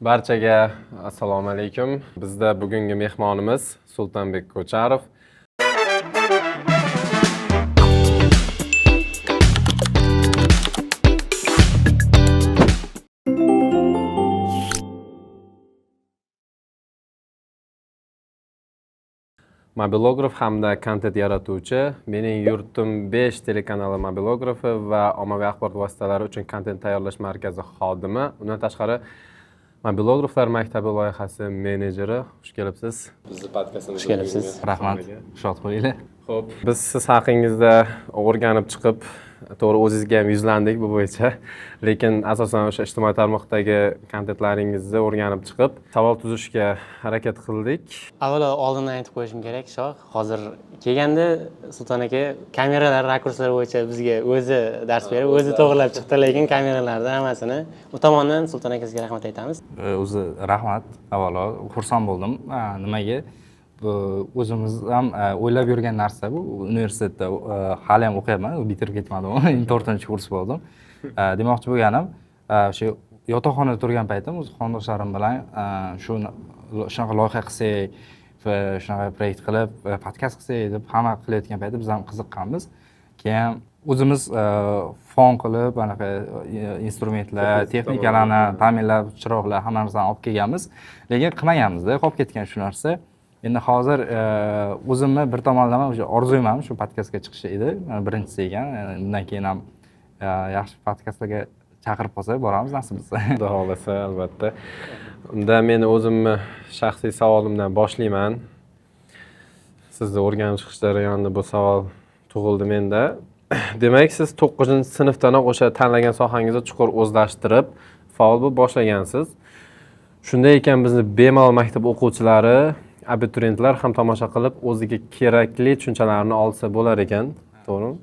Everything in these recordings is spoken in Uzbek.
Barchaga assalomu alaykum. Bizda bugungi mehmonimiz Sultonbek Ko'charov. Mobilograf hamda kontent yaratuvchi. Mening yurtim 5 telekanali mobilografi va ommaviy axborot vositalari uchun kontent tayyorlash markazi xodimi. Undan tashqari Mobilograflar maktabi loyihasi menejeri. Xush kelibsiz. Bizni podkastimizga. Xush kelibsiz. Rahmat. Xushvaqt bo'linglar. Xo'p, biz siz haqingizda o'rganib chiqib, to'g'ri o'zingizga ham yuzlandik bu bo'yicha. Lekin asosan o'sha ijtimoiy tarmoqdagi kontentlaringizni o'rganib chiqib, savol tuzishga harakat qildik. Avvalo oldindan aytib qo'yishim kerak, Shoh. Hozir kelganda Sulton aka kameralar rakurslari bo'yicha bizga o'zi dars berib, o'zi to'g'rilab chiqdi, lekin kameralarni hammasini u tomondan Sulton akasiga rahmat aytamiz. O'zi rahmat. Avvalo xursand bo'ldim. Nimaga? O'zimiz ham o'ylab yurgan narsa bu. Universitetda hali ham o'qiyapman, bitirib ketmadim. 4-kurs bo'ldim. Demoqchi bo'lganim, o'sha yotoqxonada turgan paytim o'z xonadoshlarim bilan shunaqa loyiha qilsak, shunaqa proyekt qilib, podkast qilsak deb hamma qilayotgan paytda biz ham qiziqqanmiz. Keyin o'zimiz fon qilib, anaqa instrumentlar, texnikalarni ta'minlab, chiroqlar, hamma narsani olib kelganmiz. Lekin qilmaganmiz-da, qolib ketgan shu narsa. Endi hozir o'zimni bir tomonlama o'sha orzuyim ham shu podkastga chiqish edi. Birinchisi ekan. Bundan keyin ham yaxshi podkastlarga chaqirib qolsa boramiz nasib bo'lsa. Xudo xolasa, albatta. Unda men o'zimni shaxsiy savolimdan boshlayman. Sizni o'rganib chiqish jarayonida bu savol tug'ildi menda. Demak, siz 9-sinfdanoq o'sha tanlagan sohangizni chuqur o'zlashtirib, faol bo'lib boshlagansiz. Shunday ekan, bizni bemalol maktab o'quvchilari, abituriyentlar ham tomosha qilib, o'ziga kerakli tushunchalarni olsa bo'lar ekan, to'g'rimi?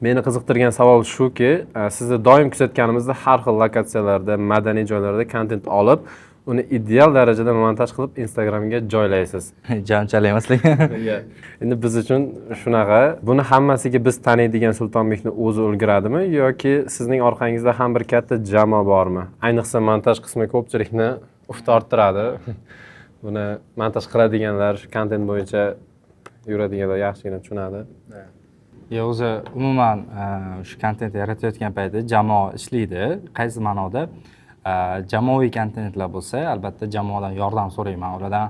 Meni qiziqtirgan savol shuki, sizni doim kuzatganimizda har xil lokatsiyalarda, madaniy joylarda kontent olib, uni ideal darajada montaj qilib Instagramga joylaysiz. Jonchalik emas lekin. Endi biz uchun shunaqa. Buni hammasiga biz taniydigan Sultonbekni o'zi ulguradimi yoki sizning orqangizda ham bir katta jamoa bormi? Ayniqsa montaj qismi ko'pchilikni torttiradi. Buni montaj qiladiganlar, kontent bo'yicha yuradiganlar yaxshigina tushunadi. O'zi umuman shu kontent yaratayotgan paytda jamoa ishlaydi. Qaysi ma'noda? Jamoaviy kontentlar bo'lsa, albatta jamoadan yordam so'rayman. Ulardan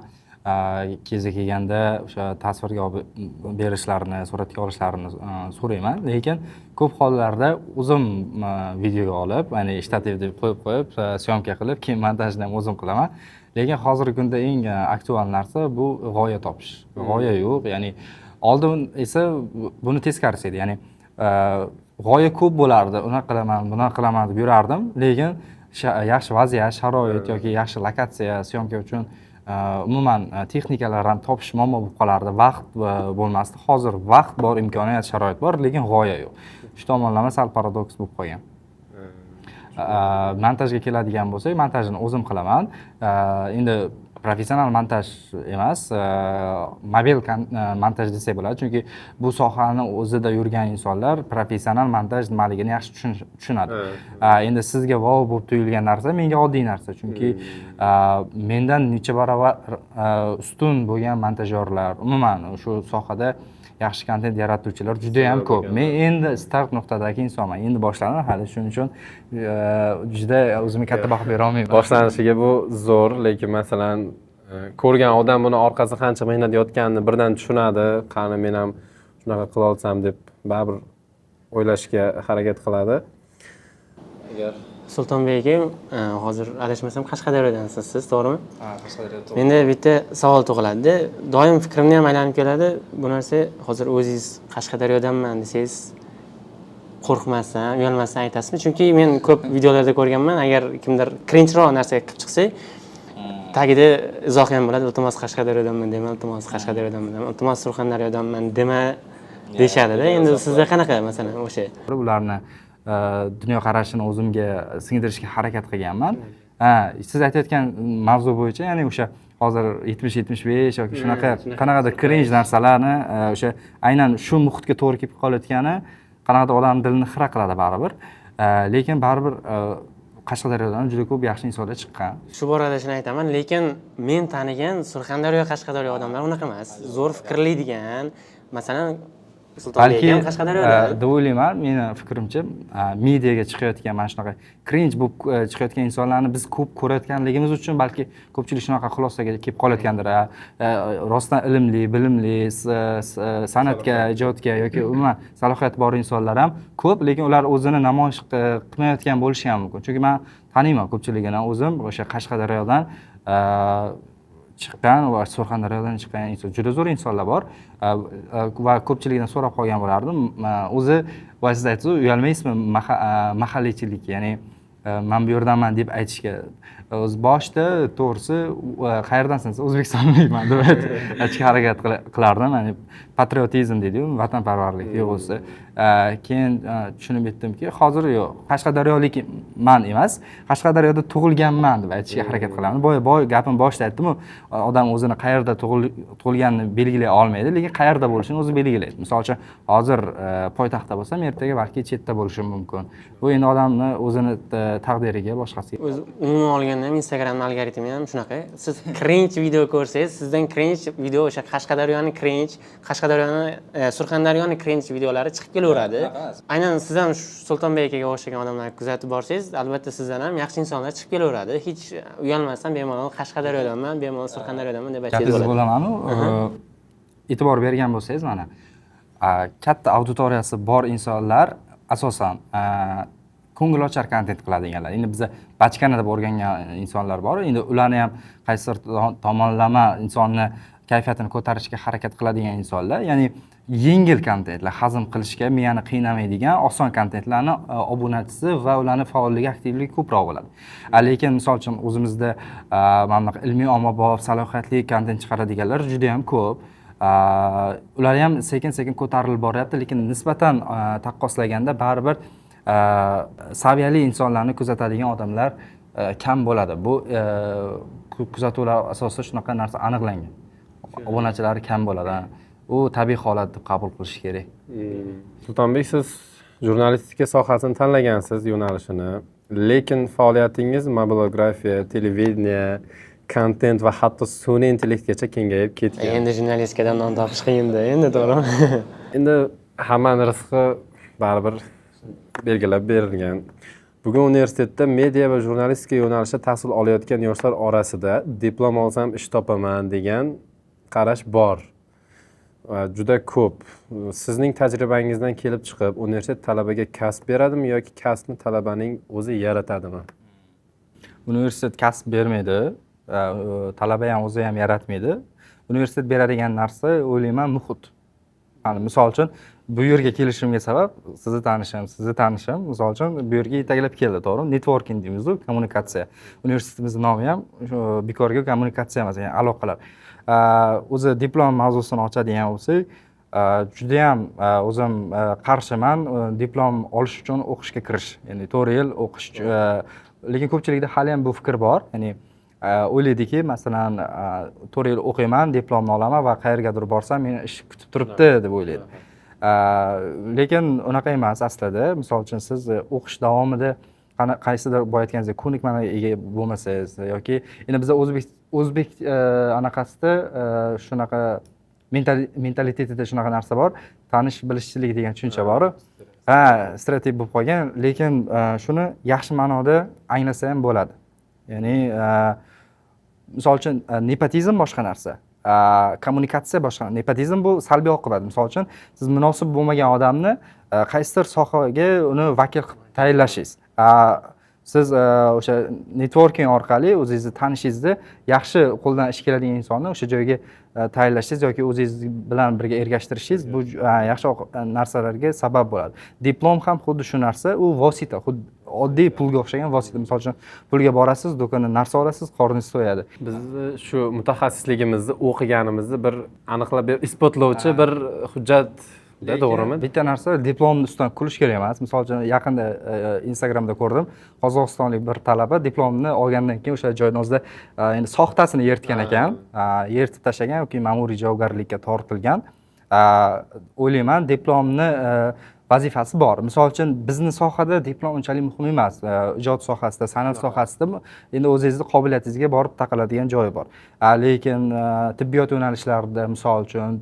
kezi kelganda o'sha tasvirga olib berishlarini, suratga olishlarini so'rayman. Lekin ko'p hollarda o'zim videoga olib, ya'ni shtativni qo'yib, syomka qilib, keyin montajni ham o'zim qilaman. Lekin hozirgi kunda eng aktual narsa bu g'oya topish. G'oya yo'q, ya'ni oldin esa buni teskarisi edi. Ya'ni g'oya ko'p bo'lardi. Unaqa qilaman, bunaqa qilaman deb yurardim, lekin yaxshi vaziyat, sharoit yoki yaxshi lokatsiya syomka uchun umuman texnikalarni topish muammo bo'lib qolardi. Vaqt bo'lmasdi. Hozir vaqt bor, imkoniyat, sharoit bor, lekin g'oya yo'q. Shu tomonlama sal paradoks bo'lib qolgan. Montajga keladigan bo'lsak, montajni o'zim qilaman. Endi professional montaj emas, mobil montaj desak bo'ladi, chunki bu sohani o'zida yurgan insonlar professional montaj nimaligini yaxshi tushunadi. Endi sizga vov bo'lib tuyulgan narsa menga oddiy narsa, chunki mendan necha barobar ustun bo'lgan montajyorlar, umuman shu sohada yaxshi kontent yaratuvchilar juda ham ko'p. Men endi start nuqtadagi insonman. Endi boshladim hali, shuning uchun juda o'zimga katta baho bera olmayman. Boshlanishiga bu zo'r, lekin masalan ko'rgan odam buni orqasida qancha mehnat yotganini birdan tushunadi. Qani men ham shunaqa qila olsam deb baribir o'ylashga harakat qiladi. Agar Sultonbek aka, hozir adashmasam Qashqadaryodansiz siz, to'g'rimi? Qashqadaryoda. Menda bitta savol tug'iladi. Doim fikrimni ham aylanib keladi. Bu narsa hozir o'zingiz Qashqadaryodanman desangiz, qo'rqmasdan, uyalmasdan aytasizmi? Chunki men ko'p videolarda ko'rganman, agar kimdir cringeroq narsa qilib chiqsa, tagida izoh ham bo'ladi. Iltimos Qashqadaryodanman dema, iltimos Qashqadaryodanman dema, iltimos Surxondaryodanman dema deyshadi-da. Endi sizda qanaqa masalan o'sha? Ularni dunyoqarashini o'zimga singdirishga harakat qilganman. Siz aytayotgan mavzu bo'yicha, ya'ni o'sha hozir 70-75 yoki shunaqa qanaqadir cringe narsalarni o'sha aynan shu muhitga to'g'ri kelib qolayotgani qanaqadir odam dilini xira qiladi baribir. Lekin baribir Qashqadaryodan juda ko'p yaxshi insonlar chiqqan. Shu borada shuni aytaman, lekin men tanigan Surxondaryo, Qashqadaryo odamlar unaqa emas. Zo'r fikrlaydigan, masalan, Sultonbek Balki ham Qashqadaryodan. deb o'ylayman, meni fikrimcha, mediaga chiqayotgan mana shunaqa cringe bo'lib chiqayotgan insonlarni biz ko'p ko'rayotganligimiz uchun balki ko'pchilik shunaqa xulosaga kelib qolayotgandir. Rostdan ilmli, bilimli, san'atga, ijodga yoki umuman salohiyati bor insonlar ham ko'p, lekin ular o'zini namoyish qilmayotgan bo'lishi ham mumkin. Chunki men taniyman ko'pchiligini, o'zim o'sha Qashqadaryodan chiqqan va Surxondaryodan chiqqan juda zo'r insonlar bor va ko'pchilikdan so'rab qolgan bo'lardim. O'zi va siz aytdingiz, uyalmaysizmi mahalliychilik, ya'ni men bu yerdanman deb aytishga. O'z boshida to'g'risi qayerdansiz? O'zbekistonlikman deb aytishga harakat qilardim. Ya'ni patriotizm deydi-ku, vatanparvarlik tuyg'usi. Keyin tushunib yetdimki, hozir yo'q, Qashqadaryolikman emas, Qashqadaryoda tug'ilganman deb aytishga harakat qilaman. Boy gapim boshida aytdim-ku, odam o'zini qayerda tug'ilganini belgilay olmaydi, lekin qayerda bo'lishini o'zi belgilaydi. Misol uchun, hozir poytaxtda bo'lsam, ertaga balki chetda bo'lishim mumkin. Bu endi odamni o'zini taqdiriga, boshqasiga. Umuman olganda ham Instagramning algoritmi ham shunaqa. Siz cringe video ko'rsangiz, sizdan cringe video o'sha Qashqadaryoning cringe, Surxondaryoning cringe videolari chiqib kelaveradi. Aynan siz ham Sultonbek akaga o'xshagan odamlarni kuzatib borsangiz, albatta sizdan ham yaxshi insonlar chiqib kelaveradi. Hech uyalmasdan bemalol Qashqadaryodanman, bemalol Surxondaryodanman deb aytsangiz bo'ladi. Bo'laman-ku. E'tibor bergan bo'lsangiz, mana katta auditoriyasi bor insonlar asosan ko'ngilochar kontent qiladiganlar. Endi biz bachkana deb o'rgangan insonlar bor. Endi ularni ham qaysidir tomonlama insonni kayfiyatini ko'tarishga harakat qiladigan insonlar, ya'ni yengil kontentlar, hazm qilishga miyani qiynamaydigan oson kontentlarni obunachisi va ularning faolligi, aktivligi ko'proq bo'ladi. Lekin misol uchun o'zimizda mana bunaqa ilmiy ommabop, salohiyatli kontent chiqaradiganlar juda ham ko'p. Ular ham sekin-sekin ko'tarilib boryapti, lekin nisbatan taqqoslaganda baribir saviyali insonlarni kuzatadigan odamlar kam bo'ladi. Bu kuzatuvlar asosida shunaqa narsa aniqlangan. Obunachilari kam bo'ladi. U tabiiy holat deb qabul qilish kerak. Sultonbek, siz jurnalistika sohasini tanlagansiz, yo'nalishini, lekin faoliyatingiz mobilografiya, televideniya, kontent va hatto sun'iy intellektgacha kengayib ketgan. Endi jurnalistikadan non topish qiyin-da, endi to'g'rimi? Endi hammaning rizqi baribir belgilab berilgan. Bugun universitetda media va jurnalistika yo'nalishida tahsil olayotgan yoshlar orasida diplom olsam ish topaman degan qarash bor. Juda ko'p. Sizning tajribangizdan kelib chiqib, universitet talabaga kasb beradimi yoki kasbni talabaning o'zi yaratadimi? Universitet kasb bermaydi, talaba ham o'zi ham yaratmaydi. Universitet beradigan narsa o'ylayman muhit. Misol uchun bu yerga kelishimga sabab sizni tanishim, misol uchun bu yerga yetaklab keldi, to'g'rimi? Networking deymiz-ku, kommunikatsiya. Universitetimizning nomi ham bekorga kommunikatsiya emas, ya'ni aloqalar. O'zi diplom mavzusini ochadigan bo'lsak, juda ham o'zim qarshiman diplom olish uchun o'qishga kirish, ya'ni 4 yil o'qish. Lekin ko'pchilikda hali ham bu fikr bor, ya'ni o'ylaydiki, masalan, 4 yil o'qiyman, diplomni olaman va qayergadir borsam meni ish kutib turibdi deb o'ylaydi. Lekin unaqa emas aslida. Misol uchun siz o'qish davomida qaysidir boya aytganingizdek ko'nikmaga ega bo'lmasangiz yoki endi biz o'zbek anaqasida shunaqa mentalitetida shunaqa narsa bor, tanish bilishchilik degan tushuncha bor. Stereotip bo'lib qolgan, lekin shuni yaxshi ma'noda anglasa ham bo'ladi. Ya'ni misol uchun nepotizm boshqa narsa. Kommunikatsiya boshqa. Nepotizm bu salbiy oqibat. Misol uchun siz munosib bo'lmagan odamni qaysidir sohaga uni vakil qilib tayinlashingiz. Siz o'sha networking orqali o'zingizni tanishingizni yaxshi qo'ldan ish keladigan insonni o'sha joyga tayinlashingiz yoki o'zingiz bilan birga ergashtirishingiz bu yaxshi narsalarga sabab bo'ladi. Diplom ham xuddi shu narsa, u vosita, xuddi oddiy pulga o'xshagan vosita. Misol uchun pulga borasiz, do'kondan narsa olasiz, qorningiz to'yadi. Biz shu mutaxassisligimizni o'qiganimizni bir aniqlab isbotlovchi bir hujjat to'g'rimi? Bitta narsa, diplomni ustidan kulish kerak emas. Misol uchun yaqinda Instagramda ko'rdim, qozog'istonlik bir talaba diplomni olgandan keyin o'sha joyning o'zida endi soxtasini yirtgan ekan, yirtib tashlagan yoki ma'muriy javobgarlikka tortilgan. O'ylayman, diplomni vazifasi bor. Misol uchun bizni sohada diplom unchalik muhim emas. Ijod sohasida, san'at sohasida endi o'zingizning qobiliyatingizga borib taqaladigan joyi bor. Lekin tibbiyot yo'nalishlarida misol uchun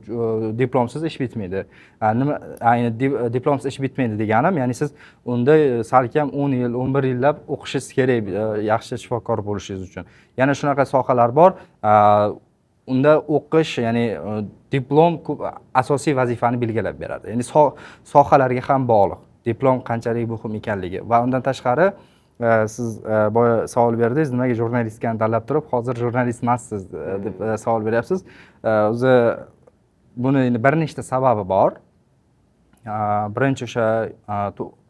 diplomsiz ish bitmaydi. Nima ayni diplomsiz ish bitmaydi deganim, ya'ni siz unda salkam 10 yil, 11 yillab o'qishingiz kerak yaxshi shifokor bo'lishingiz uchun. Yana shunaqa sohalar bor. Unda o'qish, ya'ni diplom asosiy vazifani belgilab beradi. Ya'ni sohalarga ham bog'liq. Diplom qanchalik muhim ekanligi va undan tashqari siz boya savol berdingiz, nimaga jurnalistikani tanlab turib, hozir jurnalist emassiz deb savol beryapsiz. O'zi buni bir nechta sababi bor. Birinchi o'sha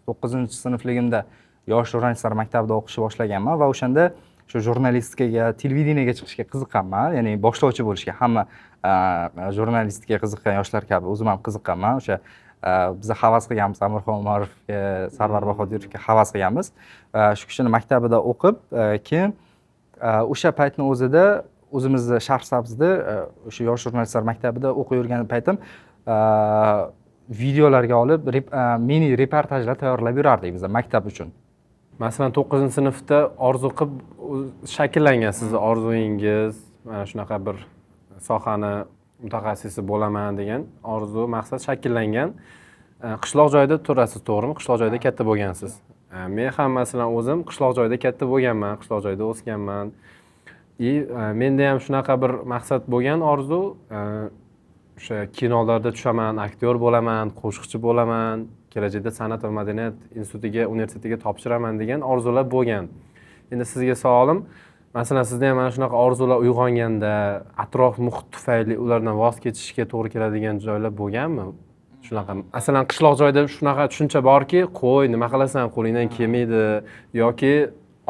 9-sinfligimda yosh jurnalistlar maktabida o'qishni boshlaganman va o'shanda shu jurnalistikaga, televideniyega chiqishga qiziqqanman, ya'ni boshlovchi bo'lishga. Hamma jurnalistikaga qiziqqan yoshlar kabi o'zim ham qiziqqanman. O'sha biz havas qilganmiz, Amirxon Umarovga, Sarvar Bahodirovga havas qilganmiz. Shu kishini maktabida o'qib, keyin o'sha paytning o'zida o'zimizni Shahrisabzda o'sha yosh jurnalistlar maktabida o'qib yurgan paytim videolarga olib mini reportajlar tayyorlab yurardik biz maktab uchun. Masalan, 9-sinfda orzu qilib shakllangan sizni orzungiz, mana shunaqa bir sohani mutaxassisi bo'laman degan orzu, maqsad shakllangan. Qishloq joyda turasiz, to'g'rimi? Qishloq joyda katta bo'lgansiz. Men ham masalan o'zim qishloq joyda katta bo'lganman, qishloq joyda o'sganman. Menda ham shunaqa bir maqsad bo'lgan orzu, o'sha kinolarda tushaman, aktyor bo'laman, qo'shiqchi bo'laman, kelajakda san'at va madaniyat institutiga, universitetiga topshiraman degan orzular bo'lgan. Endi sizga savolim, masalan, sizda ham mana shunaqa orzular uyg'onganda, atrof muhit tufayli ulardan voz kechishga to'g'ri keladigan joylar bo'lganmi? Shunaqa, masalan, qishloq joyda shunaqa tushuncha borki, qo'y, nima qilasan, qo'lingdan kelmaydi yoki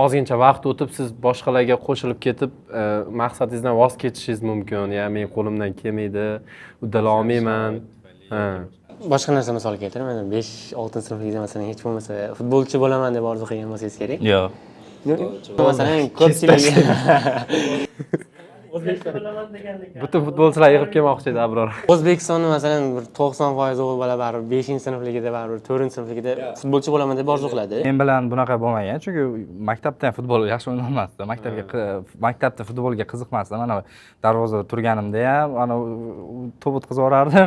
ozgincha vaqt o'tib siz boshqalarga qo'shilib ketib, maqsadingizdan voz kechishingiz mumkin. Ya'ni men qo'limdan kelmaydi, uddala olmayman. Boshqa narsa misol keltiraman. 5-6 sinfligida masalan hech bo'lmasa futbolchi bo'laman deb orzu qilgan bo'lsangiz kerak. Yo'q. Masalan, ko'pchilik Butun futbolchilar yig'ib kelmoqchi edi Abror. O'zbekistonni masalan bir 90% o'g'il bola baribir 5-sinfligida, baribir 4-sinfligida futbolchi bo'laman deb orzu qiladi. Men bilan bunaqa bo'lmagan, chunki maktabda ham futbol yaxshi o'ynalmasdi. Maktabda futbolga qiziqmasdim. Mana darvozada turganimda ham ana to'p o'tkazib yuborardim.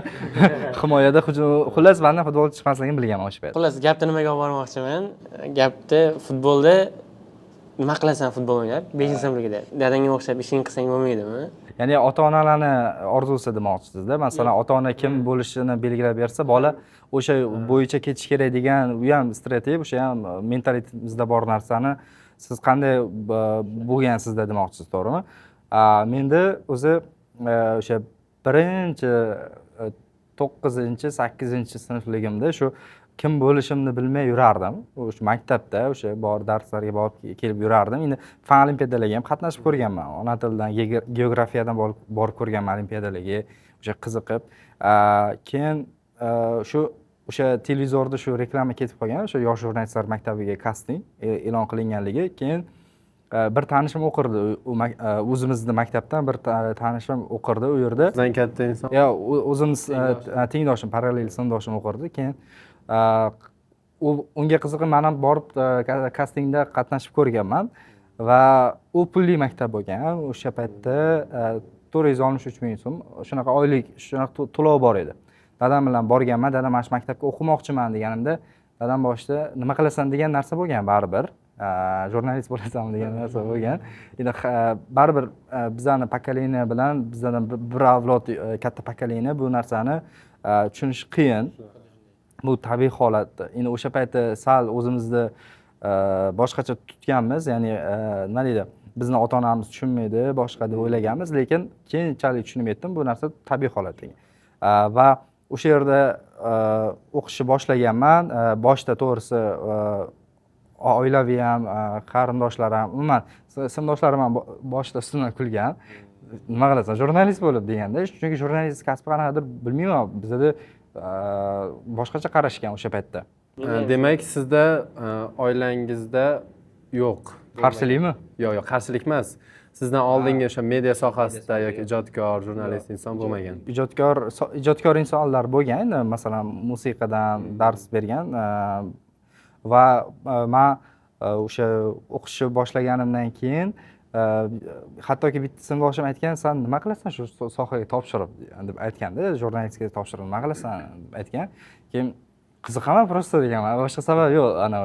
Himoyada hujum, xullas mendan futbolchi chiqmasligini bilganman o'sha paytda. Xullas, gapni nimaga olib bormoqchiman? Gapda futbolda nima qilasan futbol o'ynab? 5-sinfligida dadangga o'xshab ishing qilsang bo'lmaydimi? Ya'ni ota-onalarni orzusi demoqchisizda. Masalan, ota-ona kim bo'lishini belgilab bersa, bola o'sha bo'yicha ketish kerak degan, u ham strategiya, o'sha ham mentalitimizda bor narsani siz qanday bo'lgansizda demoqchisiz, to'g'rimi? Menda o'zi o'sha birinchi 9-8-sinfligimda shu kim bo'lishimni bilmay yurardim. O'sha maktabda o'sha bor darslarga borib kelib yurardim. Endi fan olimpiadalariga ham qatnashib ko'rganman. Ona tilidan, geografiyadan borib ko'rganman olimpiadalarga, o'sha qiziqib. Keyin o'sha televizorda shu reklama ketib qolgan, o'sha yosh jurnalistlar maktabiga kasting e'lon qilinganligi. Keyin bir tanishim o'qirdi. O'zimizning maktabdan bir tanishim o'qirdi u yerda. Sizdan katta inson. Yo, o'zimiz tengdoshim, parallel sinfdoshim o'qirdi. Keyin unga qiziqib men ham borib kastingda qatnashib ko'rganman va u pulli maktab bo'lgan. O'sha paytda 463 ming so'm shunaqa oylik shunaqa to'lov bor edi. Dadam bilan borganman. Dadam mana shu maktabga o'qimoqchiman deganimda, dadam boshida nima qilasan degan narsa bo'lgan baribir. Jurnalist bo'lasanmi degan narsa bo'lgan. Endi baribir bizani pokoleniya bilan bizdan bir avlod katta pokoleniya bu narsani tushunish qiyin. Bu tabiiy holat. Endi o'sha paytda sal o'zimizni boshqacha tutganmiz, ya'ni nima deydi, bizni ota-onamiz tushunmaydi, boshqa deb o'ylaganmiz, lekin keyinchalik tushunib yetdim, bu narsa tabiiy holat degan. Va o'sha yerda o'qishni boshlaganman. Boshda to'g'risi oilaviy ham, qarindoshlar ham, umuman sinfdoshlarim ham boshida ustimdan kulgan. Nima qilasan, jurnalist bo'lib deganda, chunki jurnalist kasbi qanaqadir bilmayman, bizda boshqacha qarashgan o'sha paytda. Demak, sizda oilangizda yo'q. Qarshilikmi? Yo'q, qarshilik emas. Sizdan oldingi o'sha media sohasida yoki ijodkor, jurnalist inson bo'lmagan. ijodkor insonlar bo'lgan, masalan musiqadan dars bergan va men o'sha o'qishni boshlaganimdan keyin hattoki bitta sinfdoshim aytgan, san nima qilasan shu sohaga topshirib deb aytganda, jurnalistikaga topshirib nima qilasan deb aytgan. Keyin qiziqaman просто deganman, boshqa sabab yo'q. Ana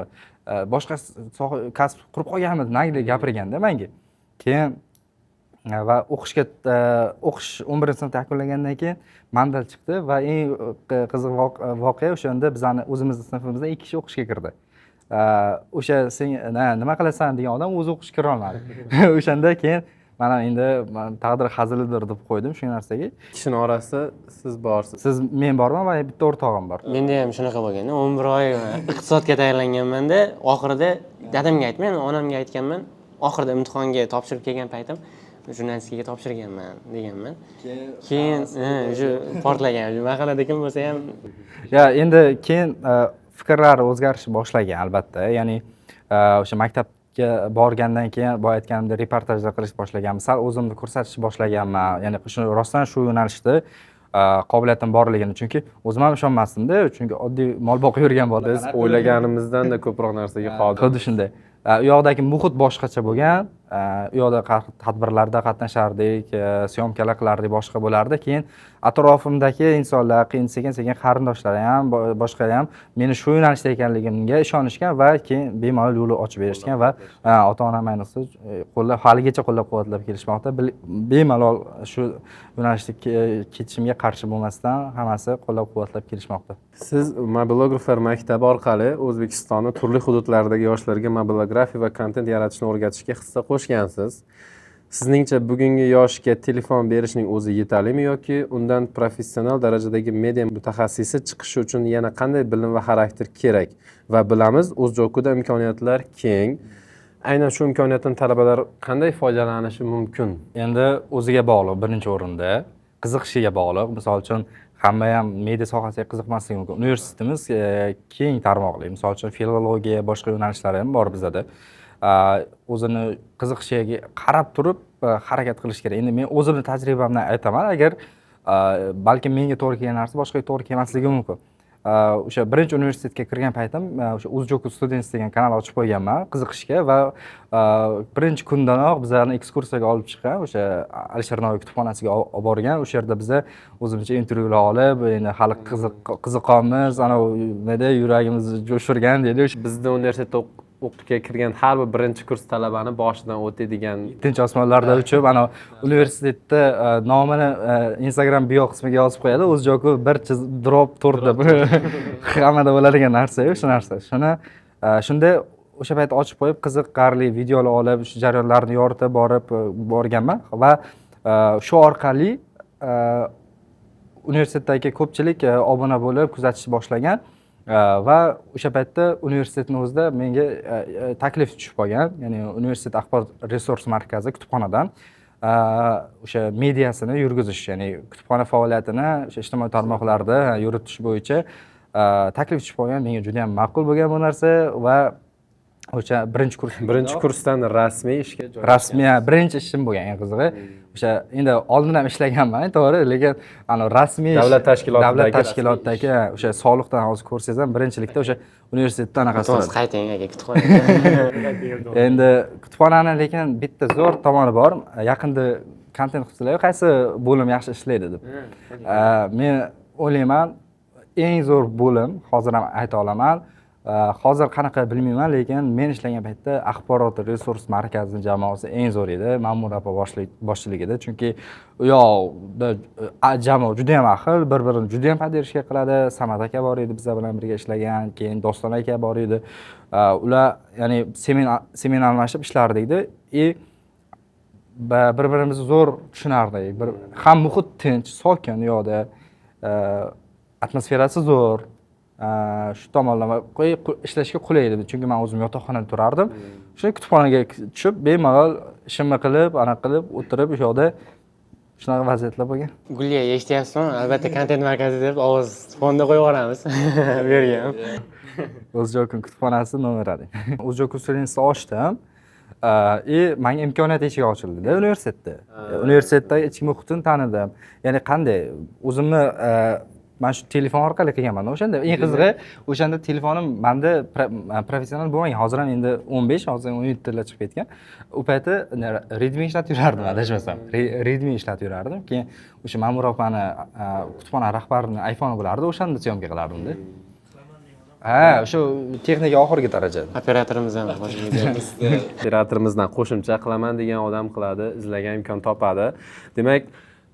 boshqa soha kasb qurib qolganmiz nagli gapirganda menga. Keyin va o'qish 11-sinfni yakunlagandan keyin mandal chiqdi va eng qiziq voqea o'shanda bizani o'zimizni sinfimizda 2 kishi o'qishga kirdi. O'sha sen nima qilasan degan odam o'zi o'qishga kira olmadi. O'shanda keyin mana endi taqdir hazilidir deb qo'ydim shu narsaga. Kishini orasida siz borsiz. Siz men borman va bitta o'rtog'im bor. Menda ham shunaqa bo'lganda 11 oy iqtisodga tayyorlanganmanda, oxirida dadamga aytmayman, onamga aytganman. Oxirida imtihonga topshirib kelgan paytim jurnalistikaga topshirganman deganman. Keyin shu portlagan. Mahallada kim bo'lsa ham Endi keyin fikrlar o'zgarishni boshlagan albatta. Ya'ni o'sha maktabga borgandan keyin boya aytganimdek reportajlar qilish boshlaganman. Sal o'zimni ko'rsatishni boshlaganman. Ya'ni rostdan shu yo'nalishda qobiliyatim borligini, chunki o'zim ham ishonmasdim-da, chunki oddiy mol boqib yurgan bola. Biz o'ylaganimizdan-da ko'proq narsaga qodir. Xuddi shunday. U yoqdagi muhit boshqacha bo'lgan. U yoqda tadbirlarda qatnashardik, syomkalar qilardik, boshqa bo'lardi. Keyin atrofimdagi insonlar, sekin-sekin qarindoshlarim ham, boshqalar ham meni shu yo'nalishda ekanligimga ishonishgan va keyin bemalol yo'l ochib berishgan va ota-onam ayniqsa haligacha qo'llab-quvvatlab kelishmoqda. Bemalol shu yo'nalishda ketishimga qarshi bo'lmasdan hammasi qo'llab-quvvatlab kelishmoqda. Siz mobilograflar maktabi orqali O'zbekistonning turli hududlaridagi yoshlarga mobilografiya va kontent yaratishni o'rgatishga hissa qo'shgansiz. Sizningcha bugungi yoshga telefon berishning o'zi yetarlimi yoki undan professional darajadagi media mutaxassisi chiqishi uchun yana qanday bilim va xarakter kerak? Va bilamiz, O'zjokuda imkoniyatlar keng. Aynan shu imkoniyatdan talabalar qanday foydalanishi mumkin? Endi o'ziga bog'liq birinchi o'rinda, qiziqishiga bog'liq. Misol uchun hamma ham media sohasiga qiziqmasligi mumkin. Universitetimiz keng tarmoqli. Misol uchun filologiya, boshqa yo'nalishlar ham bor bizda. O'zini qiziqishiga qarab turib harakat qilish kerak. Endi men o'zimning tajribamdan aytaman, agar balki menga to'g'ri kelgan narsa boshqaga to'g'ri kelmasligi mumkin. O'sha birinchi universitetga kirgan paytim o'sha Uzjoku Students degan kanal ochib qo'yganman qiziqishga va birinchi kundanoq bizlarni ekskursiyaga olib chiqqan, o'sha Alisher Navoiy kutubxonasiga olib borgan. O'sha yerda biza o'zimizcha intervyular olib, endi hali qiziqamiz, ana nima yuragimizni jo'shirgan deydi. Bizda universitetda o'qishga kirgan har bir birinchi kurs talabani boshidan o'tadigan 7 osmonlarda uchib, ana universitetda nomini Instagram bio qismiga yozib qo'yadi. O'zjoku bir drop tur deb hammada bo'ladigan narsa-yu, shu narsa. Shunda o'sha payt ochib qo'yib, qiziqarli videolar olib, shu jarayonlarni yoritib borganman va shu orqali universitetdagi ko'pchilik obuna bo'lib, kuzatishni boshlagan. Va o'sha paytda universitetning o'zida menga taklif tushib qolgan, ya'ni universitet axborot resurs markazi kutubxonadan o'sha mediasini yurgizish, ya'ni kutubxona faoliyatini o'sha ijtimoiy tarmoqlarda yuritish bo'yicha taklif tushib qolgan. Menga juda ham ma'qul bo'lgan bu narsa va o'sha birinchi kursdan rasmiy ishga birinchi ishim bo'lgan. Eng qizig'i o'sha endi oldin ham ishlaganman, to'g'ri, lekin ana rasmiy davlat tashkilotidagi o'sha soliqdan hozir ko'rsangiz ham birinchilikda o'sha universitetda anaqasi to'g'ri qayting aka kutubxonaga. Endi kutubxonani lekin bitta zo'r tomoni bor. Yaqinda kontent qilsalar, qaysi bo'lim yaxshi ishlaydi deb. Men o'ylayman, eng zo'r bo'lim hozir ham ayta olaman. Hozir qanaqa bilmayman, lekin men ishlagan paytda axborot resurs markazining jamoasi eng zo'r edi, Ma'mur opa boshchiligida. Chunki u yoqda jamoa juda ham ahil, bir-birini juda ham podдержка qiladi. Samad aka bor edi, bizlar bilan birga ishlagan, keyin Doston aka bor edi. Ular ya'ni seminar almashib ishlardikda, bir-birimizni zo'r tushunardik. Ham muhit tinch, sokin yo'qda, atmosferasi zo'r. Shu tomonlama ishlashga qulay edi, chunki men o'zim yotoqxonada turardim. Shu kutubxonaga tushib, bemalol ishimni qilib, qilib o'tirib, o'sha yoqda shunaqa vaziyatlar bo'lgan. Gulya, eshityapsizmi? Albatta kontent markazi deb ovoz fonda qo'yib yuboramiz. Bu yerga ham. O'zjoku kutubxonasi nomeradi. O'zjoku Students'ni ochdim Menga imkoniyat eshigi ochildida universitetda. Universitetdagi ichki muhitni tanidim. Ya'ni qanday o'zimni men shu telefon orqali qilganman o'shanda. Eng qizig'i, o'shanda telefonim menda professional bo'lmagan. Hozir ham endi 15, hozir 17 tilla chiqib ketgan. U payti Redmi ishlatib yurardim, adashmasam. Redmi ishlatib yurardim. Keyin o'sha Ma'mur opani kutubxona rahbarining iPhone bo'lardi, o'shanda syomka qilardimda. Shu texnika oxirgi darajada. Operatorimiz ham Operatorimizdan qo'shimcha qilaman degan odam qiladi, izlagan imkon topadi. Demak,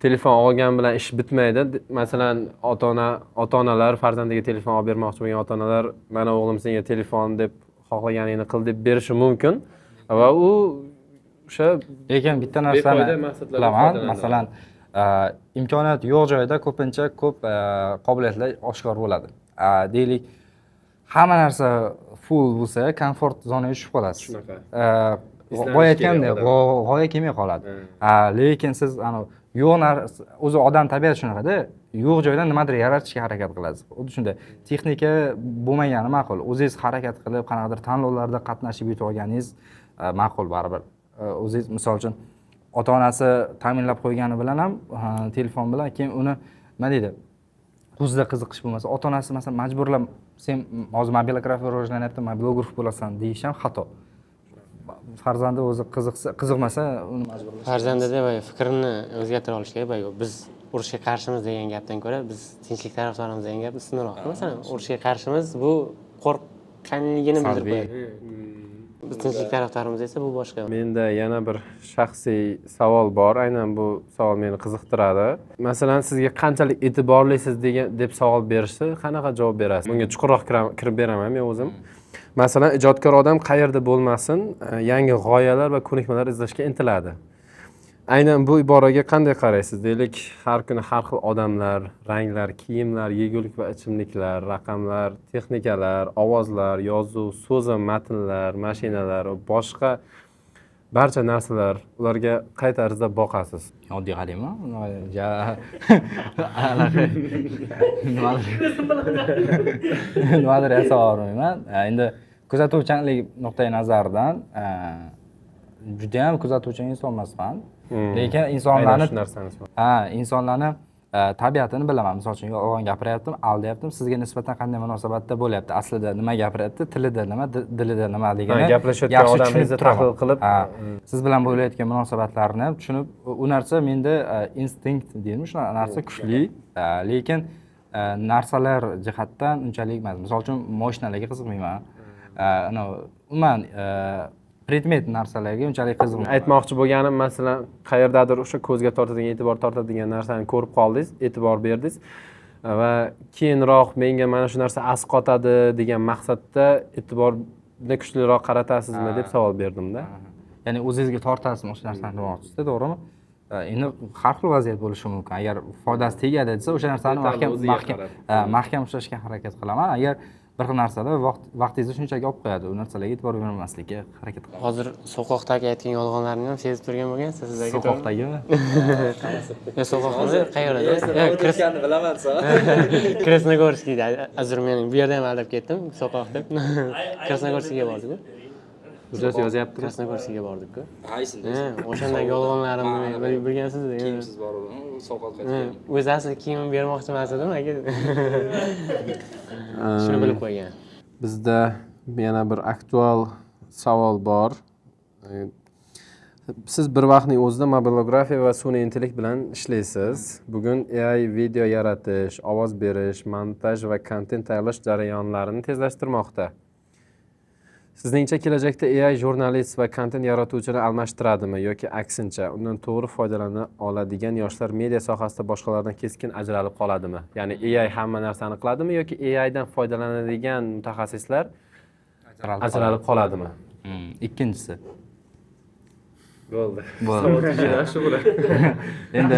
telefon olgan bilan ish bitmaydi. Masalan, ota-onalar farzandiga telefon olib bermoqchi bo'lgan ota-onalar, mana o'g'lim senga telefon deb xohlaganingni qil deb berishi mumkin. Va u o'sha lekin bitta narsani qilaman. Masalan, imkoniyat yo'q joyda ko'pincha ko'p qobiliyatlar oshkor bo'ladi. Deylik, hamma narsa full bo'lsa, komfort zonaga tushib qolasiz. Shunaqa. Boya aytgandek, g'oya kelmay qoladi. Lekin siz yo'q narsa, o'zi odam tabiati shunaqada, yo'q joydan nimadir yaratishga harakat qilasiz. Xuddi shunday. Texnika bo'lmagani ma'qul. O'zingiz harakat qilib, qanaqadir tanlovlarda qatnashib yutib olganingiz ma'qul baribir. O'zingiz misol uchun ota-onasi ta'minlab qo'ygani bilan ham telefon bilan keyin uni nima deydi? O'zida qiziqish bo'lmasa, ota-onasi masalan majburlab sen hozir mobilografiya rivojlanyapti, mobilograf bo'lasan deyish ham xato. Farzandi o'zi qiziqmasa uni majburlash. Farzandida fikrini o'zgartira olish kerak. Biz urushga qarshimiz degan gapdan ko'ra biz tinchlik tarafdorimiz degan gap ustunroq. Masalan, urushga qarshimiz bu qo'rqqanligini bildirib qo'yadi. Biz tinchlik tarafdorimiz esa bu boshqa. Menda yana bir shaxsiy savol bor. Aynan bu savol meni qiziqtiradi. Masalan, sizga qanchalik e'tiborlisiz deb savol berishsa, qanaqa javob berasiz? Bunga chuqurroq kirib beraman men o'zim. Masalan, ijodkor odam qayerda bo'lmasin, yangi g'oyalar va ko'nikmalar izlashga intiladi. Aynan bu iboraga qanday qaraysiz? Deylik, har kuni har xil odamlar, ranglar, kiyimlar, yegulik va ichimliklar, raqamlar, texnikalar, ovozlar, yozuv, so'zim, matnlar, mashinalar va boshqa barcha narsalar, ularga qay tarzda boqasiz? Oddiy qarayman. Nimadir yasa olmayman. Endi kuzatuvchanlik nuqtai nazaridan juda ham kuzatuvchan inson emasman. Lekin insonlarni tabiatini bilaman. Misol uchun yolg'on gapiryaptim, aldayaptim, sizga nisbatan qanday munosabatda bo'lyapti, aslida nima gapiryapti, tilida nima, dilida nima deganini gaplashayotgan odamingizni tahlil qilib, siz bilan bo'layotgan munosabatlarni tushunib, u narsa menda instinkt deymi, shu narsa kuchli, lekin narsalar jihatdan unchalik emas. Misol uchun mashinalarga qiziqmayman. Umuman predmet narsalarga unchalik qiziqmayman. Aytmoqchi bo'lganim, masalan, qayerdadir o'sha ko'zga tortadigan, e'tibor tortadigan narsani ko'rib qoldingiz, e'tibor berdingiz va keyinroq menga mana shu narsa asqotadi degan maqsadda e'tiborni kuchliroq qaratasizmi deb savol berdimda. Ya'ni o'zingizga tortasizmi o'sha narsani demoqchisiz, to'g'rimi? Endi har xil vaziyat bo'lishi mumkin. Agar foydasi tegadi desa, o'sha narsani mahkam ushlashga harakat qilaman. Agar bir xil narsalar vaqtingizni shunchaki olib qo'yadi, u narsalarga e'tibor bermaslikka harakat qilaman. Hozir so'qoqdagi aytgan yolg'onlarni ham sezib turgan bo'lgansiz sizlarga. So'qoqdagimi? So'qoqda qayerda? Kirishganini bilaman sen. Krasnogorskiyda, azur men bu yerda ham aldab ketdim, so'qoq deb. Krasnogorskiyga bordik-ku. Hujjat yozyapti. Krasnogorskiyga bordik-ku. Haysin. O'shandagi yolg'onlarimni bilgansiz-da. Kiyimsiz bordim, so'qoqqa ketdim. O'zi asli kiyimimni bermoqchi emas edim, aka. Shuni bilib qo'ygan. Bizda yana bir aktual savol bor. Siz bir vaqtning o'zida mobilografiya va sun'iy intellekt bilan ishlaysiz. Bugun AI video yaratish, ovoz berish, montaj va kontent tayyorlash jarayonlarini tezlashtirmoqda. Sizningcha kelajakda AI jurnalist va kontent yaratuvchini almashtiradimi yoki aksincha, undan to'g'ri foydalana oladigan yoshlar media sohasida boshqalardan keskin ajralib qoladimi? Ya'ni AI hamma narsani qiladimi yoki AI dan foydalanadigan mutaxassislar ajralib qoladimi? Ikkinchisi. Bo'ldi. Endi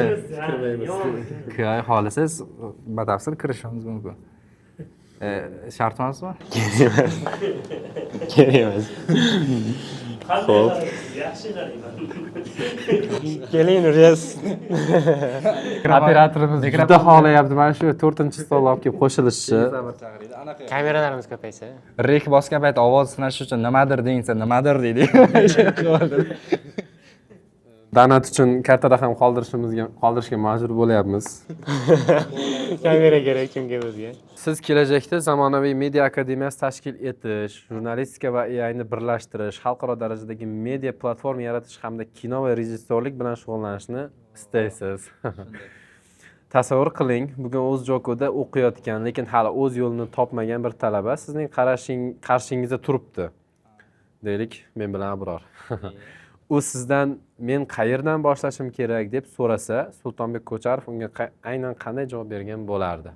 xohlasangiz batafsil kirishimiz mumkin. Shart emasmi? Kerak emas. Xo'p. Keling, Nuriyaz. Operatorimiz juda xohlayapti mana shu 4-stolni olib kelib qo'shilishni. Kameralarimiz ko'paysa. Rek bosgan payt ovoz sinash uchun nimadir desa nimadir deydi. Donat uchun kartada ham qoldirishga majbur bo'lyapmiz. Kamera kerak kimga bizga? Siz kelajakda zamonaviy media akademiyasi tashkil etish, jurnalistika va AIni birlashtirish, xalqaro darajadagi media platforma yaratish hamda kino va rejissyorlik bilan shug'ullanishni istaysiz. Tasavvur qiling, bugun O'zjokoda o'qiyotgan, lekin hali o'z yo'lini topmagan bir talaba sizning qarshingizda turibdi. Deylik, men bilan Abror. U sizdan men qayerdan boshlashim kerak deb so'rasa, Sultonbek Ko'charov unga aynan qanday javob bergan bo'lardi?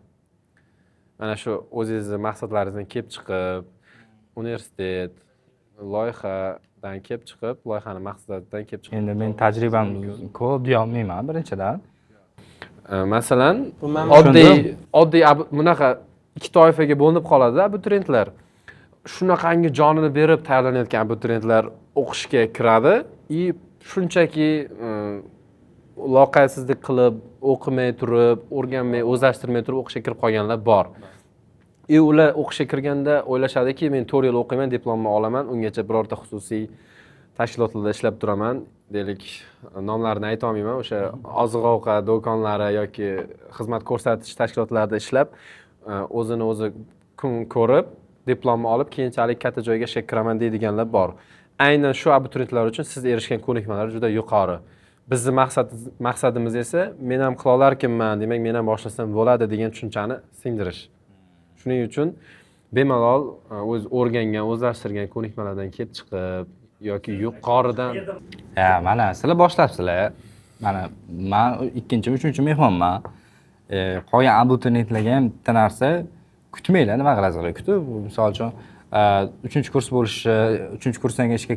Mana shu o'zingizning maqsadlaringizdan kelib chiqib, universitet, loyihadan kelib chiqib, loyihaning maqsadidan kelib chiqib. Endi men tajribam ko'p deya olmayman birinchidan. Masalan, Bu men oddiy bunaqa ikki toifaga bo'linib qoladi abituriyentlar. Shunaqangi jonini berib tayyorlanayotgan abituriyentlar o'qishga kiradi и shunchaki loqaysizlik qilib, o'qimay turib, o'rganmay, o'zlashtirmay turib o'qishga kirib qolganlar bor. Ular o'qishga kirganda o'ylashadiki, men 4 yil o'qiyman, diplomni olaman, ungacha birorta xususiy tashkilotlarda ishlab turaman. Deylik, nomlarini ayta olmayman, o'sha oziq-ovqat do'konlari yoki xizmat ko'rsatish tashkilotlarida ishlab, o'zini o'zi kun ko'rib, diplomni olib, keyinchalik katta joyga ishga kiraman deydiganlar bor. Aynan shu abituriyentlar uchun siz erishgan ko'nikmalar juda yuqori. Bizning maqsadimiz esa men ham qila olarkanman, demak men ham boshlasam bo'ladi degan tushunchani singdirish. Shuning uchun bemalol o'z o'rgangan, o'zlashtirgan ko'nikmalardan kelib chiqib yoki yuqoridan mana sizlar boshlabsizlar. Mana men 2-3 mehmonman. Qolgan abituriyentlarga ham bitta narsa kutmanglar, nima qilasizlar kutib, misol uchun 3-kurs bo'lishi, 3-kursdan ishga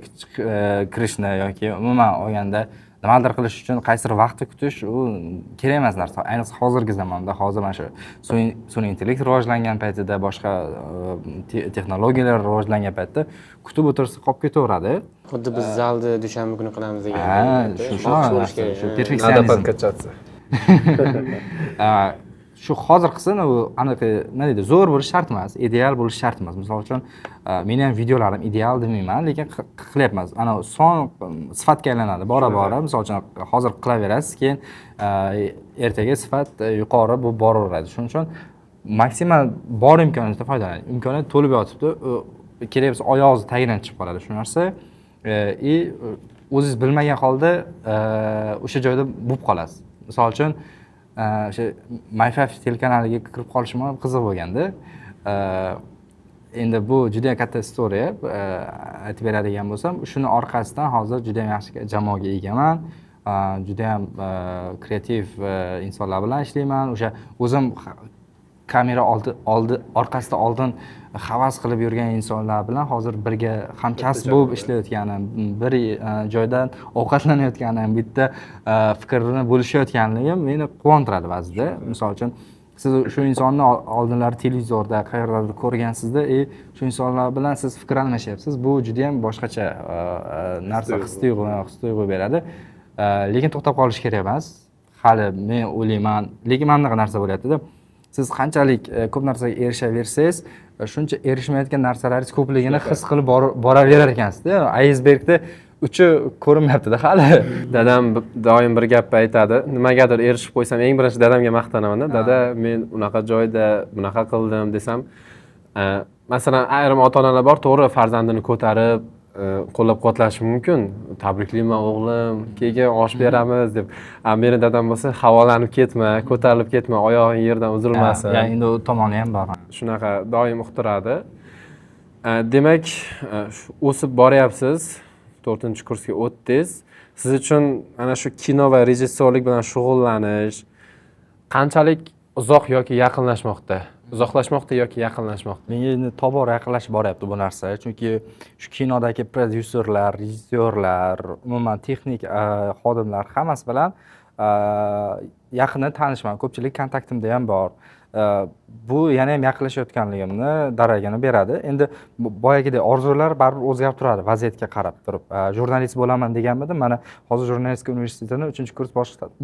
kirishni yoki umuman olganda nimadir qilish uchun qaysidir vaqtni kutish u kerak emas narsa. Ayniqsa hozirgi zamonda, hozir mana shu sun'iy intellekt rivojlangan paytida, boshqa texnologiyalar rivojlangan paytda kutib o'tirsa qolib ketaveradi. Xuddi biz zalni dushanba kuni qilamiz degan. Shu perfeksionizm. Shu hozir qilsin, u anaqa nima deydi, zo'r bo'lish shart emas, ideal bo'lish shart emas. Misol uchun, meni ham videolarim ideal demayman, lekin qilyapmiz. Ana son sifatga aylanadi, bora-bora. Misol uchun, hozir qilaverasiz, keyin ertaga sifat yuqori bo'lib boraveradi. Shuning uchun maksimal bor imkoniyatdan foydalaning. Imkoniyat to'lib yotibdi, kerak bo'lsa oyog'ingiz tagidan chiqib qoladi shu narsa. O'zingiz bilmagan holda o'sha joyda bo'lib qolasiz. Misol uchun, o'sha MyFav telekanaliga kirib qolishim ham qiziq bo'lganda, endi bu juda ham katta istoriya, aytib beradigan bo'lsam, shuni orqasidan hozir juda ham yaxshi jamoaga egaman, juda ham kreativ insonlar bilan ishlayman. O'sha o'zim kamera orqasida oldin havas qilib yurgan insonlar bilan hozir birga hamkasb bo'lib ishlayotganim, bir joydan ovqatlanayotganim, bitta fikrni bo'lishayotganligim meni quvontiradi ba'zida. Misol uchun, siz shu insonni oldinlari televizorda qayerdadir ko'rgansizda, shu insonlar bilan siz fikr almashyapsiz. Bu juda ham boshqacha narsa, his-tuyg'u beradi. Lekin to'xtab qolish kerak emas. Hali men o'ylayman, lekin mana bunaqa narsa bo'lyapti-da. Siz qanchalik ko'p narsaga erishaversangiz, shuncha erishmayotgan narsalaringiz ko'pligini his qilib boraverar ekansiz-da. Aysbergda uchi ko'rinmayapti-da hali. Dadam doim bir gap aytadi. Nimagadir erishib qo'ysam, eng birinchi dadamga maqtanaman. Dada, men unaqa joyda bunaqa qildim desam, masalan, ayrim ota-onalar bor, to'g'ri farzandini ko'tarib qo'llab-quvvatlashi mumkin. Tabriklayman o'g'lim, keyin osh beramiz deb. Meni dadam bo'lsa, havolanib ketma, ko'tarilib ketma, oyog'ing yerdan uzilmasin. Endi u tomoni ham bor. Shunaqa doim uqtiradi. Demak, o'sib boryapsiz, 4-kursga o'tdingiz. Siz uchun ana shu kino va rejissyorlik bilan shug'ullanish qanchalik uzoq yoki yaqinlashmoqda? Uzoqlashmoqda yoki yaqinlashmoqda? Menga endi tobora yaqinlashib boryapti bu narsa, chunki shu kinodagi prodyuserlar, rejissyorlar, umuman texnik xodimlar hammasi bilan yaqindan tanishman. Ko'pchilik kontaktimda ham bor. bu yana ham yaqinlashayotganligimni daragini beradi. Endi boyagidek orzular baribir o'zgarib turadi vaziyatga qarab turib. Jurnalist bo'laman deganmidim, mana hozir jurnalistika universitetini 3-kurs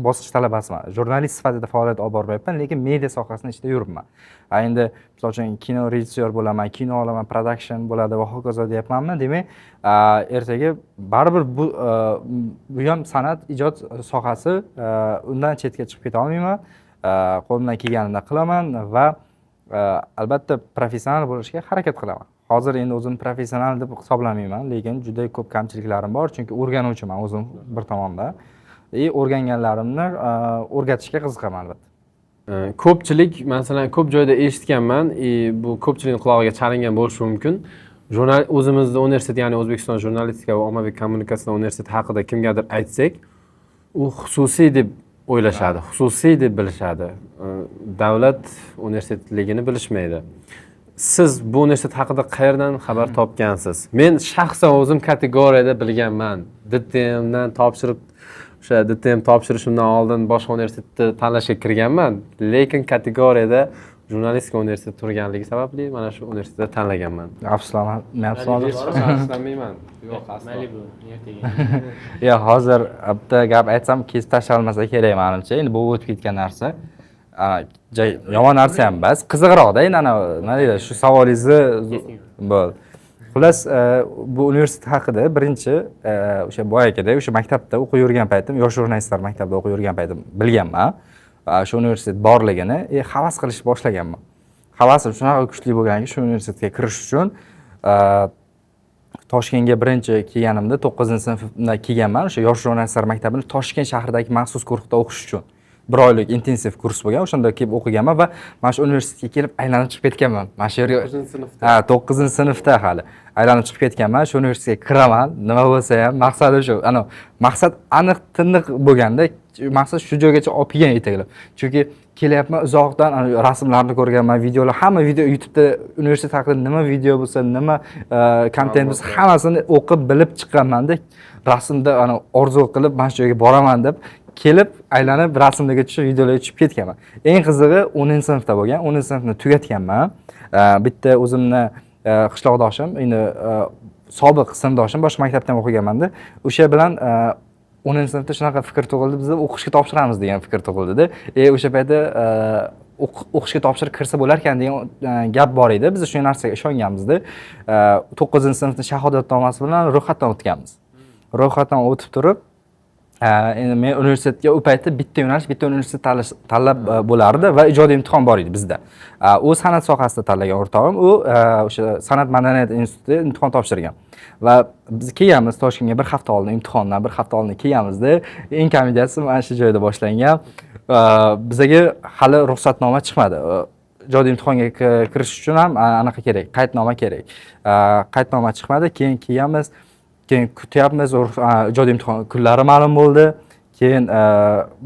bosqich talabasiman. Jurnalist sifatida faoliyat olib bormayapman, lekin media sohasini ichida yuribman. Endi misol uchun kino rejissyor bo'laman, kino olaman, production bo'ladi va hokazo deyapmanmi? Demak, ertaga baribir bu ham san'at, ijod sohasi, undan chetga chiqib keta olmayman. Qo'limdan kelganini qilaman va albatta professional bo'lishga harakat qilaman. Hozir endi o'zimni professional deb hisoblamayman, lekin juda ko'p kamchiliklarim bor, chunki o'rganuvchiman o'zim bir tomonda. O'rganganlarimni o'rgatishga qiziqaman albatta. Ko'pchilik, masalan, ko'p joyda eshitganman, bu ko'pchilikning qulog'iga chalingan bo'lishi mumkin. O'zimizning universitet, ya'ni O'zbekiston jurnalistika va ommaviy kommunikatsiya universiteti haqida kimgadir aytsak, u xususiy deb o'ylashadi, xususiy deb bilishadi. Davlat universitetligini bilishmaydi. Siz bu universitet haqida qayerdan xabar topgansiz? Men shaxsan o'zim kategoriyada bilganman. DTMdan topshirib, o'sha DTM topshirishimdan oldin boshqa universitetni tanlashga kirganman, lekin kategoriyada jurnalistika universiteti turganligi sababli mana shu universitetni tanlaganman. Afsuslanmayman. Yo'q, aslo. Ya, hozir bitta gap aytsam kesib tashlolmasa kerak menimcha. Endi bu o'tib ketgan narsa. Yomon narsa ham emas, qiziqroqda. Endi nima deydi, shu savolingizni bo'ldi. Xullas, bu universitet haqida birinchi o'sha boyagida, o'sha maktabda o'qib yurgan paytim, yosh jurnalistlar maktabida o'qib yurgan paytim bilganman. Shu universitet borligini havas qilishni boshlaganman. Havasim shunaqa kuchli bo'lganki, shu universitetga kirish uchun Toshkentga birinchi kelganimda 9-sinfda kelganman. O'sha yosh jurnalistlar maktabini Toshkent shahridagi maxsus guruhda o'qish uchun 1 oylik intensiv kurs bo'lgan. O'shanda kelib o'qiganman va mana shu universitetga kelib aylanib chiqib ketganman. Mana shu yerga 9-sinfda. 9-sinfda hali aylanib chiqib ketganman. Shu universitetga kiraman, nima bo'lsa ham maqsadim shu. Maqsad aniq tiniq bo'lganda, maqsad shu joygacha olib kelgan yetaklab. Chunki kelyapman uzoqdan, rasmlarni ko'rganman, videolar, hamma video YouTube'da universitet haqida nima video bo'lsa, nima kontent bo'lsa, hammasini o'qib bilib chiqqanman-da. Rasmda orzu qilib mana shu joyga boraman deb kelib aylanib rasmlarga tushib, videolarga tushib ketganman. Eng qizig'i 10-sinfda bo'lgan. 10-sinfni tugatganman. Bitta o'zimni qishloqdoshim, endi sobiq sinfdoshim boshqa maktabdan o'qiganman-da. O'sha bilan 10-sinfda shunaqa fikr tug'ildi, biz o'qishga topshiramiz degan fikr tug'ildi-da. O'sha paytda o'qishga topshirib kirsa bo'lar ekan degan gap bor edi. Biz shu narsaga ishonganmiz-da. 9-sinfning shahodatnomasi bilan ro'yxatdan o'tganmiz. Ro'yxatdan o'tib turib, endi men universitetga u paytda bitta yo'nalish, bitta universitet tanlab bo'lardi va ijodiy imtihon bor edi bizda. U san'at sohasida tanlagan o'rtog'im, u o'sha san'at madaniyat institutida imtihon topshirgan. Va biz kelganmiz Toshkentga bir hafta oldin, imtihondan bir hafta oldin kelganmizda, eng komediyasi mana shu joyda boshlangan. Bizaga hali ruxsatnoma chiqmadi. Ijodiy imtihonga kirish uchun ham anaqa kerak, qaydnoma kerak. Qaydnoma chiqmadi, keyin kelganmiz. Keyin kutyapmiz, ijodiy imtihon kunlari ma'lum bo'ldi. Keyin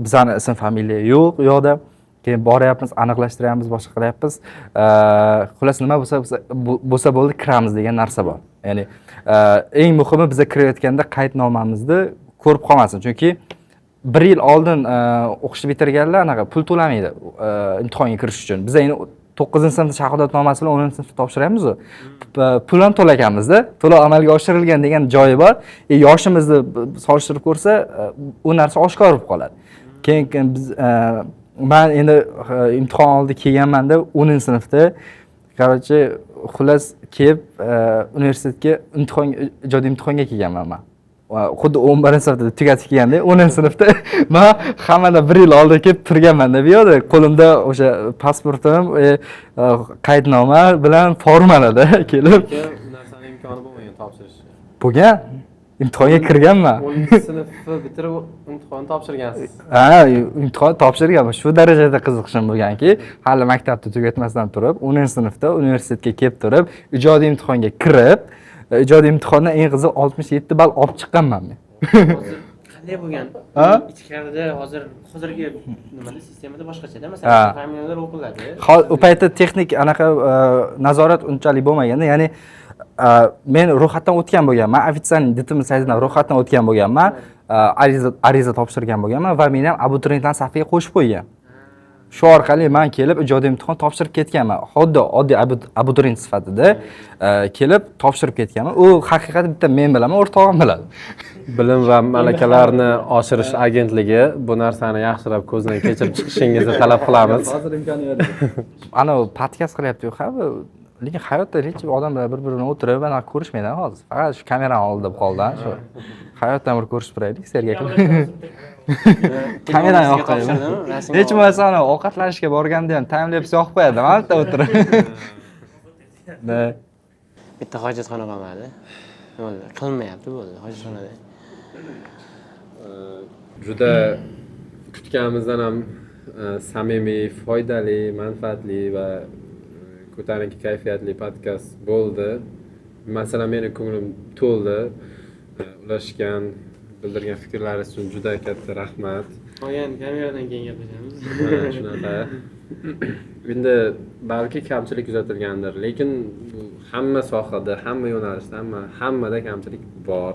bizning ism familiya yo'q u yoqda. Keyin boryapmiz, aniqlashtiryapmiz, boshqa qilyapmiz. Xullas nima bo'lsa bo'ldi, kiramiz degan narsa bor. Ya'ni eng muhimi biza kirayotganda qaydnomamizni ko'rib qolmasin. Chunki 1 yil oldin o'qishni bitirganlar anaqa pul to'lamaydi imtihonga kirish uchun. Biz endi 9-sinfda shahodatnomasi bilan 10-sinfda topshiramiz. Pul ham to'laganmiz-da, to'lov amalga oshirilgan degan joyi bor. Yoshimizni solishtirib ko'rsa, u narsa oshkor bo'lib qoladi. Keyin biz men endi imtihon oldi kelganman-da 10-sinfda. Короче, xullas kelib universitetga ijodiy imtihonga kelganman men. Xuddi 11-sinfda tugatib kelganda 10-sinfda men hammadan 1 yil oldin kelib turganman-da bu yerda. Qo'limda o'sha pasportim, qaydnoma bilan formalada kelib. Narsaning imkoni bo'lmagan topshirish. Bo'lgan. Imtihonga kirganman. 10-sinfni bitirib imtihon topshirgansiz. Imtihon topshirganman. Shu darajada qiziqishim bo'lganki, hali maktabni tugatmasdan turib, 10-sinfda universitetga kelib turib, ijodiy imtihonga kirib, ijodiy imtihondan eng qiziq 67 ball olib chiqqanman men. Qanday bo'lgan? Ichkarida hozirgi nimada sistemada boshqacha-da. Masalan, familiyalar o'qiladi. U paytda texnik anaqa nazorat unchalik bo'lmaganda, ya'ni men ro'yxatdan o'tgan bo'lganman. Ofitsialniy DTM saytidan ro'yxatdan o'tgan bo'lganman. Ariza topshirgan bo'lganman va meni ham abituriyentlar safiga qo'shib qo'ygan. shu orqali men kelib ijodiy imtihon topshirib ketganman. Oddiy abituriyent sifatida kelib topshirib ketganman. U haqiqatda bitta men bilaman, o'rtog'im biladi. Bilim va malakalarni oshirish agentligi bu narsani yaxshilab ko'zdan kechirib chiqishingizni talab qilamiz. Hozir imkoniyat yo'q. Ana podkast qilyapti-ku, lekin hayotda hech odamlar bir-birini o'tirib mana ko'rishmaydi hozir. Faqat shu kamerani oldida qoldi, shu. Hayotdan bir ko'rishib turaylik, sergak. Kamerani yoqib qo'yaman. Hech bo'lmasa ana ovqatlanishga borganda ham time-lapse yoqib qo'yadi, mana o'tirib. Bitta hojatxona qolmadi. Bo'ldi, qilmayapti bo'ldi hojatxonada. Juda kutganimizdan ham samimiy, foydali, manfaatli va ko'tarinki kayfiyatli podkast bo'ldi. Masalan, meni ko'nglim to'ldi. Ulashgan, bildirgan fikrlaringiz uchun juda katta rahmat. Qolgan kameradan keyin gaplashamiz. Shunaqa. Endi balki kamchilik kuzatilgandir, lekin bu hamma sohada, hamma yo'nalishda, hammada kamchilik bor.